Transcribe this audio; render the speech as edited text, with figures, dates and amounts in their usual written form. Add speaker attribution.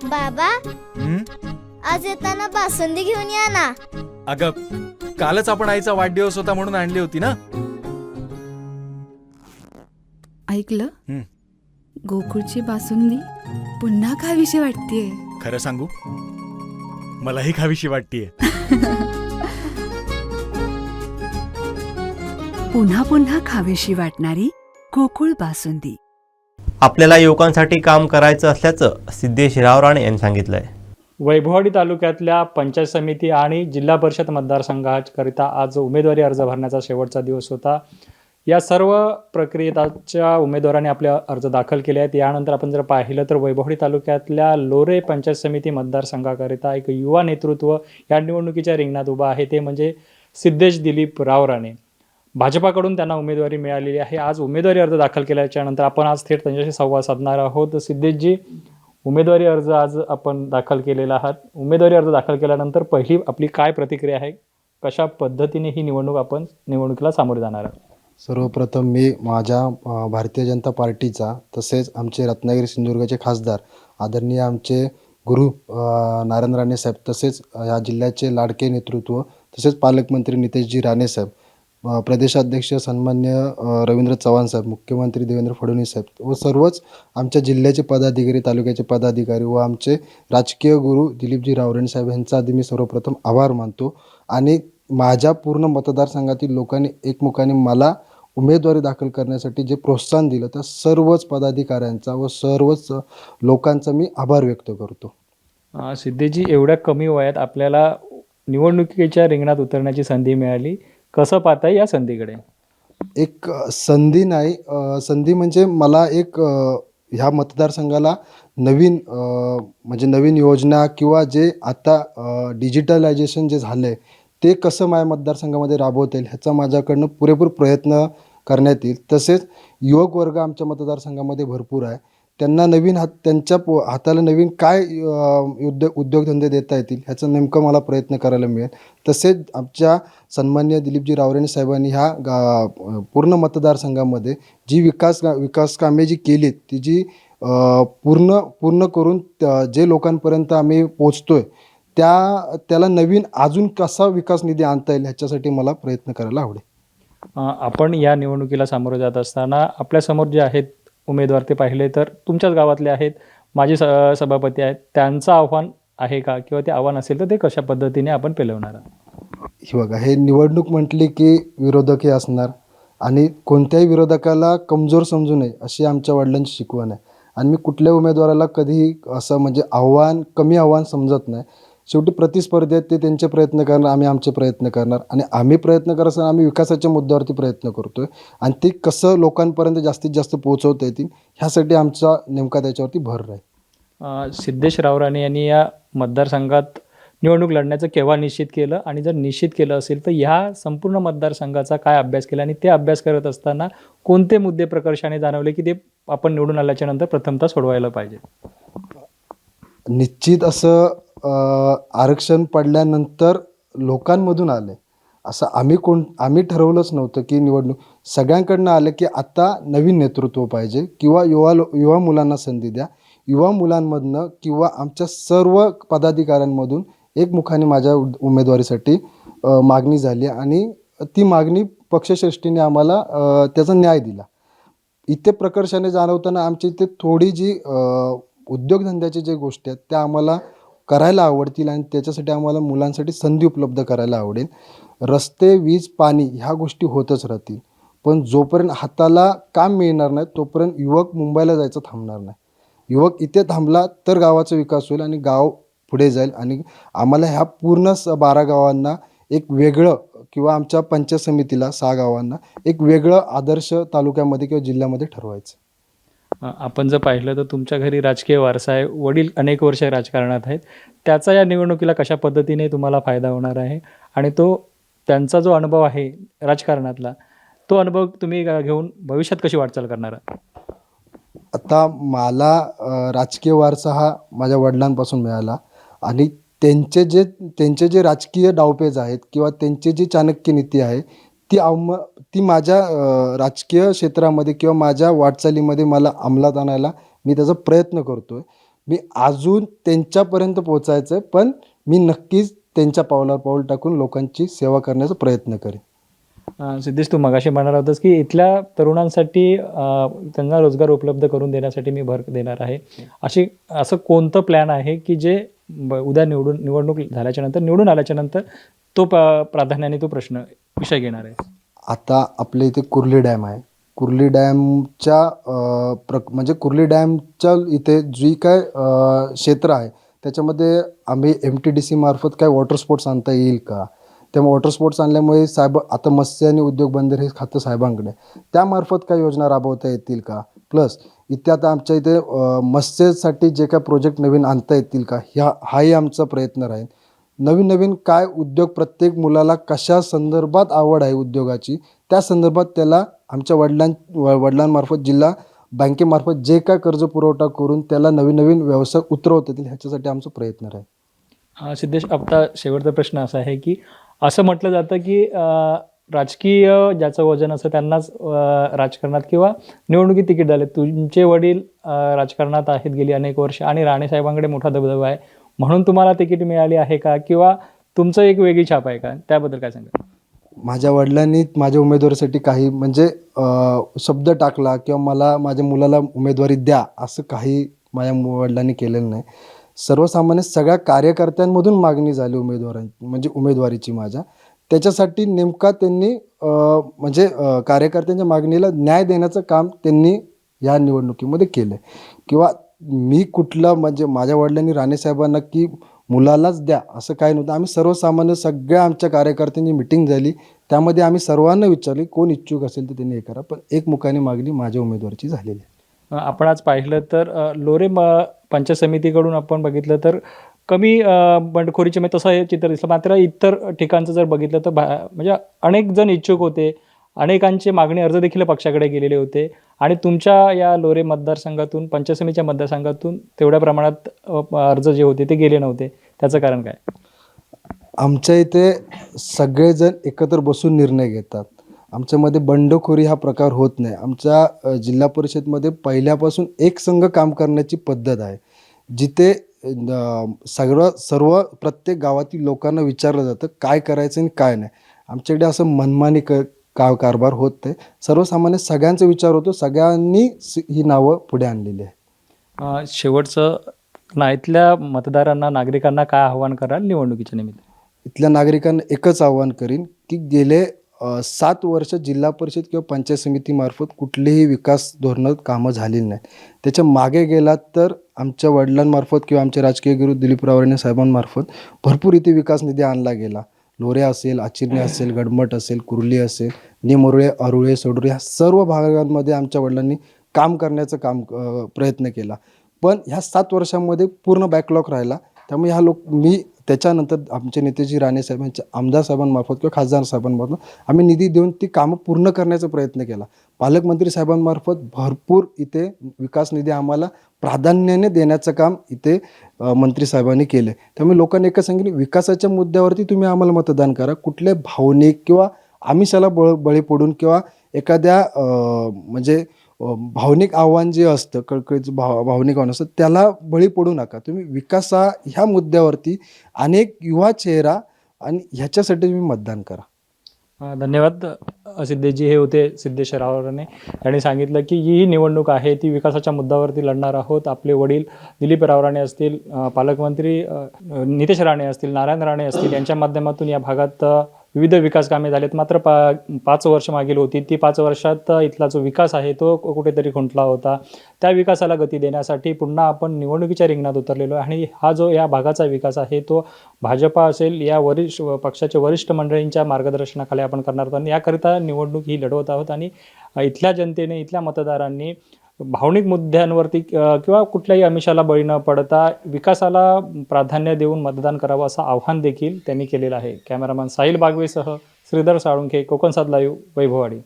Speaker 1: बाबा,
Speaker 2: हं?
Speaker 1: आज येताना बासुंदी घेऊन या ना.
Speaker 2: अगं, कालच आपण आईचा वाढदिवस होता म्हणून आणली होती ना.
Speaker 3: ऐकलं?
Speaker 2: हं.
Speaker 3: गोकुळची बासुंदी पुन्हा खावीशी वाटतेय.
Speaker 2: खरं सांगू, मलाही खावीशी वाटतीये.
Speaker 3: पुन्हा पुन्हा खावीशी वाटणारी गोकुळ बासुंदी.
Speaker 4: आपल्याला युवकांसाठी काम करायचं असल्याचं सिद्धेश रावराणे यांनी सांगितलंय.
Speaker 5: वैभववाडी तालुक्यातल्या पंचायत समिती आणि जिल्हा परिषद मतदारसंघाकरिता आज उमेदवारी अर्ज भरण्याचा शेवटचा दिवस होता. या सर्व प्रक्रियेच्या उमेदवारांनी आपले अर्ज दाखल केले आहेत. यानंतर आपण जर पाहिलं तर वैभववाडी तालुक्यातल्या लोरे पंचायत समिती मतदारसंघाकरिता एक युवा नेतृत्व या निवडणुकीच्या रिंगणात उभं आहे, ते म्हणजे सिद्धेश दिलीप रावराणे. भाजपाकडून त्यांना उमेदवारी मिळालेली आहे. आज उमेदवारी अर्ज दाखल केल्याच्या नंतर आपण आज थेट त्यांच्याशी संवाद साधणार आहोत. सिद्धेशजी, उमेदवारी अर्ज आज आपण दाखल केलेला आहात. उमेदवारी अर्ज दाखल केल्यानंतर पहिली आपली काय प्रतिक्रिया आहे? कशा पद्धतीने ही निवडणुकीला सामोरे जाणार आहात?
Speaker 6: सर्वप्रथम मी माझ्या भारतीय जनता पार्टीचा तसेच आमचे रत्नागिरी सिंधुदुर्गचे खासदार आदरणीय आमचे गुरु नारायण राणे साहेब, तसेच या जिल्ह्याचे लाडके नेतृत्व तसेच पालकमंत्री नितेशजी राणे साहेब, प्रदेशाध्यक्ष सन्मान्य रवींद्र चव्हाण साहेब, मुख्यमंत्री देवेंद्र फडणवीस साहेब व सर्वच आमच्या जिल्ह्याचे पदाधिकारी, तालुक्याचे पदाधिकारी व आमचे राजकीय गुरु दिलीपजी रावराणे साहेब यांचा आधी मी सर्वप्रथम आभार मानतो. आणि माझ्या पूर्ण मतदारसंघातील लोकांनी एकमुखाने मला उमेदवारी दाखल करण्यासाठी जे प्रोत्साहन दिलं त्या सर्वच पदाधिकाऱ्यांचा व सर्वच लोकांचा मी आभार व्यक्त करतो.
Speaker 5: सिद्धेशजी, एवढ्या कमी वयात आपल्याला निवडणुकीच्या रिंगणात उतरण्याची संधी मिळाली. कसं पाहताय या संधीकडे?
Speaker 6: एक संधी नाही, संधी म्हणजे मला एक ह्या मतदारसंघाला नवीन म्हणजे नवीन योजना किंवा जे आता डिजिटलायझेशन जे झालं आहे ते कसं माझ्या मतदारसंघामध्ये राबवता येईल ह्याचा माझ्याकडनं पुरेपूर प्रयत्न करण्यात येईल. तसेच युवक वर्ग आमच्या मतदारसंघामध्ये भरपूर आहे. त्यांना नवीन त्यांच्या हाताला नवीन काय उद्योगधंदे देता येतील ह्याचा नेमकं मला प्रयत्न करायला मिळेल. तसेच आमच्या सन्मान्य दिलीपजी रावराणे साहेबांनी ह्या पूर्ण मतदारसंघामध्ये जी विकास कामे जी केलीत ती जी पूर्ण करून जे लोकांपर्यंत आम्ही पोचतोय त्याला नवीन अजून कसा विकास निधी आणता येईल ह्याच्यासाठी मला प्रयत्न करायला आवडेल.
Speaker 5: आपण या निवडणुकीला सामोरे जात असताना आपल्यासमोर जे आहेत उमेदवार ते पाहिले तर तुमच्याच गावातले आहेत, माजी सभापती आहेत, त्यांचं आव्हान आहे का? किंवा ते आव्हान असेल तर ते कशा पद्धतीने आपण पेलवणार आहात?
Speaker 6: हे बघा, हे निवडणूक म्हटली की विरोधक हे असणार आणि कोणत्याही विरोधकाला कमजोर समजू नये अशी आमच्या वडिलांची शिकवण आहे. आणि मी कुठल्याही उमेदवाराला कधीही असं म्हणजे कमी आव्हान समजत नाही. शेवटी प्रतिस्पर्धेत ते त्यांचे प्रयत्न करणार, आम्ही आमचे प्रयत्न करणार आणि आम्ही प्रयत्न करत असताना आम्ही विकासाच्या मुद्द्यावरती प्रयत्न करतोय आणि ते कसं लोकांपर्यंत जास्तीत जास्त पोहोचवता येतील ह्यासाठी आमचा नेमका त्याच्यावरती भर राहील.
Speaker 5: सिद्धेश रावराणे यांनी या मतदारसंघात निवडणूक लढण्याचं केव्हा निश्चित केलं आणि जर निश्चित केलं असेल तर ह्या संपूर्ण मतदारसंघाचा काय अभ्यास केला आणि ते अभ्यास करत असताना कोणते मुद्दे प्रकर्षाने जाणवले की ते आपण निवडून आल्याच्या नंतर प्रथमतः सोडवायला पाहिजे?
Speaker 6: निश्चित असं आरक्षण पडल्यानंतर लोकांमधून आलं असं आम्ही ठरवलंच नव्हतं की निवडणूक सगळ्यांकडनं आलं की आता नवीन नेतृत्व पाहिजे किंवा युवा मुलांना संधी द्या. युवा मुलांमधनं किंवा आमच्या सर्व पदाधिकाऱ्यांमधून एकमुखाने माझ्या उमेदवारीसाठी मागणी झाली आणि ती मागणी पक्षश्रेष्ठीने आम्हाला त्याचा न्याय दिला. इथे प्रकर्षाने जाणवताना आमच्या इथे थोडी जी उद्योगधंद्याच्या जे गोष्टी आहेत त्या आम्हाला करायला आवडतील आणि त्याच्यासाठी आम्हाला मुलांसाठी संधी उपलब्ध करायला आवडेल. रस्ते, वीज, पाणी ह्या गोष्टी होतच राहतील, पण जोपर्यंत हाताला काम मिळणार नाही तोपर्यंत युवक मुंबईला जायचं थांबणार नाही. युवक इथे थांबला तर गावाचा विकास होईल आणि गाव पुढे जाईल. आणि आम्हाला ह्या पूर्ण 12 गावांना एक वेगळं किंवा आमच्या पंचायत समितीला 6 गावांना एक वेगळं आदर्श तालुक्यामध्ये किंवा जिल्ह्यामध्ये ठरवायचं.
Speaker 5: आपण जर पाहिलं तर तुमच्या घरी राजकीय वारसा आहे, वडील अनेक वर्ष राजकारणात आहेत. त्याचा या निवडणुकीला कशा पद्धतीने तुम्हाला फायदा होणार आहे आणि त्यांचा जो अनुभव आहे राजकारणातला तो अनुभव तुम्ही घेऊन भविष्यात कशी वाटचाल करणार आहात?
Speaker 6: आता मला राजकीय वारसा हा माझ्या वडिलांपासून मिळाला आणि त्यांचे जे राजकीय डावपेच आहेत किंवा त्यांची जी चाणक्य नीती आहे ती माझ्या राजकीय क्षेत्रामध्ये किंवा माझ्या वाटचालीमध्ये मला अंमलात आणायला मी त्याचा प्रयत्न करतोय. मी अजून त्यांच्यापर्यंत पोचायचं आहे, पण मी नक्कीच त्यांच्या पावलावर पाऊल टाकून लोकांची सेवा करण्याचा प्रयत्न करेन.
Speaker 5: सिद्धेश, तू मगाशी म्हणाला होतास की इथल्या तरुणांसाठी त्यांना रोजगार उपलब्ध करून देण्यासाठी मी भर देणार आहे. असं कोणतं प्लॅन आहे की जे उद्या निवडणूक झाल्याच्या नंतर, निवडून आल्याच्या नंतर तो प्राधान्याने तो विषय घेणार आहे?
Speaker 6: आता आपल्या इथे कुर्ली डॅम आहे. कुर्ली डॅमच्या म्हणजे कुर्ली डॅमच्या इथे जी काय क्षेत्र आहे त्याच्यामध्ये आम्ही MTDC मार्फत काय वॉटर स्पोर्ट्स आणता येईल का? त्यामुळे वॉटर स्पोर्ट्स आणल्यामुळे आता मत्स्य आणि उद्योग बंदर हे खातं साहेबांकडे, त्यामार्फत काय योजना राबवता येतील का? प्लस इथे आता आमच्या इथे मत्स्यासाठी जे काय प्रोजेक्ट नवीन आणता येतील का, हाही आमचा प्रयत्न राहील. नवीन काय उद्योग, प्रत्येक मुलाला कशा संदर्भात आवड आहे उद्योगाची, त्या संदर्भात त्याला आमच्या वडिलांमार्फत जिल्हा बँकेमार्फत जे काय कर्ज पुरवठा करून त्याला नवीन व्यवसाय उतरवता येतील ह्याच्यासाठी आमचा प्रयत्न राहील.
Speaker 5: सिद्धेश, आता शेवटचा प्रश्न असा आहे की असं म्हटलं जातं की राजकीय ज्याचं वजन असतं त्यांनाच राजकारणात किंवा निवडणुकीत तिकीट झाले. तुमचे वडील राजकारणात आहेत गेली अनेक वर्ष आणि राणे साहेबांकडे मोठा दबदबा आहे, म्हणून तुम्हाला तिकीट मिळाली आहे का, किंवा तुमचं एक वेगळी छाप आहे का? त्याबद्दल काय सांगा?
Speaker 6: माझ्या वडिलांनी माझ्या उमेदवारीसाठी काही म्हणजे शब्द टाकला किंवा माझ्या मुलाला उमेदवारी द्या असं काही माझ्या वडिलांनी केलेलं नाही. सर्वसामान्य सगळ्या कार्यकर्त्यांमधून मागणी झाली उमेदवारीची माझ्या. त्याच्यासाठी नेमका त्यांनी म्हणजे कार्यकर्त्यांच्या मागणीला न्याय देण्याचं काम त्यांनी ह्या निवडणुकीमध्ये केलं. किंवा मी कुठलं म्हणजे माझ्या वडिलांनी राणेसाहेबांना की मुलालाच द्या असं काही नव्हतं. आम्ही सर्वसामान्य सगळ्या आमच्या कार्यकर्त्यांची मिटिंग झाली, त्यामध्ये आम्ही सर्वांना विचारले कोण इच्छुक असेल तर त्यांनी हे करा, पण एकमुखाने मागणी माझ्या उमेदवारीची झालेली आहे.
Speaker 5: आपण आज पाहिलं तर लोरे पंचायत समितीकडून आपण बघितलं तर कमी बंडखोरीचे म्हणजे तसं हे चित्र दिसलं. मात्र इतर ठिकाणचं जर बघितलं तर म्हणजे अनेक जण इच्छुक होते, अनेकांचे मागणी अर्ज देखील पक्षाकडे गेलेले होते आणि तुमच्या या लोरे मतदारसंघातून, पंचायत समितीच्या मतदारसंघातून तेवढ्या प्रमाणात अर्ज जे होते ते गेले नव्हते. त्याचं कारण काय?
Speaker 6: आमच्या इथे सगळेजण एकत्र बसून निर्णय घेतात. आमच्यामध्ये बंडखोरी हा प्रकार होत नाही. आमच्या जिल्हा परिषदमध्ये पहिल्यापासून एक संघ काम करण्याची पद्धत आहे, जिथे सर्व प्रत्येक गावातील लोकांना विचारलं जातं काय करायचं आणि काय नाही. आमच्याकडे असं मनमानी कारभार होत नाही. सर्वसामान्य सगळ्यांचा विचार होतो, सगळ्यांनी ही नावं पुढे आणलेली आहे.
Speaker 5: शेवटचं इथल्या मतदारांना, नागरिकांना काय आव्हान कराल निवडणुकीच्या निमित्त?
Speaker 6: इथल्या नागरिकांना एकच आव्हान करीन की गेले 7 वर्ष जिल्हा परिषद किंवा पंचायत समितीमार्फत कुठलीही विकास धोरणं कामं झालेली नाही. त्याच्या मागे गेलात तर आमच्या वडिलांमार्फत किंवा आमचे राजकीय गुरु दिलीपराव राणे साहेबांमार्फत भरपूर इथे विकास निधी आणला गेला. लोरे असेल, आचिर्णी असेल, गडमट असेल, कुर्ली असेल, निमोरळे, अरुळे, सोडुळे ह्या सर्व भागांमध्ये आमच्या वडिलांनी काम करण्याचा प्रयत्न केला. पण ह्या 7 वर्षांमध्ये पूर्ण बॅकलॉग राहिला. त्यामुळे मी त्याच्यानंतर आमचे नेतेजी राणे साहेब यांच्या आमदार साहेबांमार्फत किंवा खासदार साहेबांमार्फत आम्ही निधी देऊन ती कामं पूर्ण करण्याचा प्रयत्न केला. पालकमंत्री साहेबांमार्फत भरपूर इथे विकास निधी आम्हाला प्राधान्याने देण्याचं काम इथे मंत्री साहेबांनी केलं. त्यामुळे लोकांनी एकच सांगितलं, विकासाच्या मुद्द्यावरती तुम्ही आम्हाला मतदान करा. कुठले भावनिक किंवा आमिषाला बळी पडून किंवा एखाद्या म्हणजे भावनिक आव्हान जे असतं, कळकळीचं भावनिक आव्हान असतं, त्याला बळी पडू नका. तुम्ही विकासा ह्या मुद्द्यावरती अनेक युवा चेहरा आणि ह्याच्यासाठी तुम्ही मतदान करा.
Speaker 5: धन्यवाद. सिद्धेशजी हे होते सिद्धेश रावराणे. यांनी सांगितलं की ही निवडणूक आहे ती विकासाच्या मुद्द्यावरती लढणार आहोत. आपले वडील दिलीप रावराणे असतील, पालकमंत्री नितेश राणे असतील, नारायण राणे असतील, यांच्या माध्यमातून या भागात विविध विकास कामे झालेत. मात्र 5 वर्ष मागील होती, ती 5 वर्षात इथला जो विकास आहे तो कुठेतरी खुंटला होता. त्या विकासाला गती देण्यासाठी पुन्हा आपण निवडणुकीच्या रिंगणात उतरलेलो आहे आणि हा जो या भागाचा विकास आहे तो भाजपा असेल या पक्षाच्या वरिष्ठ मंडळींच्या मार्गदर्शनाखाली आपण करणार आहोत आणि याकरिता निवडणूक ही लढवत आहोत. आणि इथल्या जनतेने, इथल्या मतदारांनी भावनिक मुद्द्यांवरती किंवा कुठल्याही आमिषाला बळी न पडता विकासाला प्राधान्य देऊन मतदान करावं असं आव्हान देखील त्यांनी केलेलं आहे. कॅमेरामॅन साहिल बागवेसह श्रीधर साळुंखे, कोकण सात लाईव्ह, वैभववाडी.